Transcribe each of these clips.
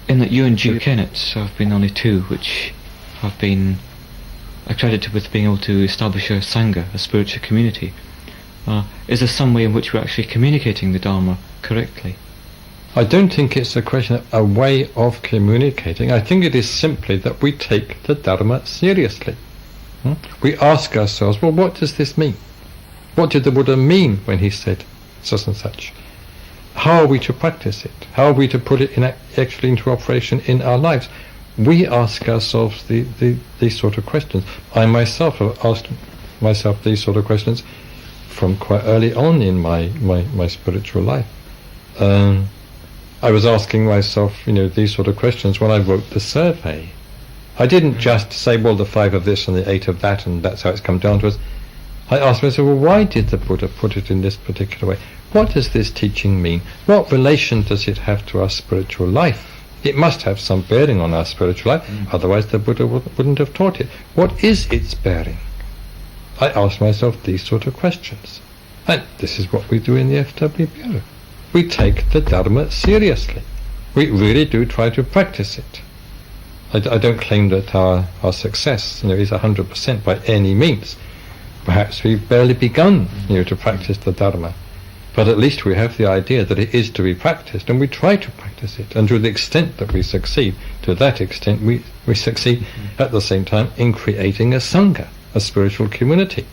in that you and G. Kennett have been only two which have been accredited with being able to establish a Sangha, a spiritual community. Is there some way in which we're actually communicating the Dharma correctly? I don't think it's a question of a way of communicating. I think it is simply that we take the Dharma seriously. We ask ourselves, well, what does this mean? What did the Buddha mean when he said such and such? How are we to practice it? How are we to put it actually into operation in our lives? We ask ourselves these sort of questions. I myself have asked myself these sort of questions from quite early on in my spiritual life. I was asking myself, these sort of questions when I wrote the survey. I didn't just say, well, the 5 of this and the 8 of that, and that's how it's come down to us. I asked myself, well, why did the Buddha put it in this particular way? What does this teaching mean? What relation does it have to our spiritual life? It must have some bearing on our spiritual life, otherwise the Buddha wouldn't have taught it. What is its bearing? I asked myself these sort of questions. And this is what we do in the FWBO. We take the Dharma seriously. We really do try to practice it. I don't claim that our success is 100% by any means. Perhaps we've barely begun to practice the Dharma. But at least we have the idea that it is to be practiced, and we try to practice it. And to the extent that we succeed, to that extent we succeed at the same time in creating a Sangha, a spiritual community,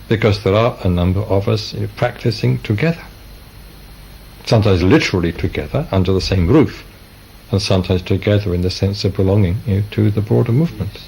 because there are a number of us practicing together. Sometimes literally together under the same roof, and sometimes together in the sense of belonging to the broader movement.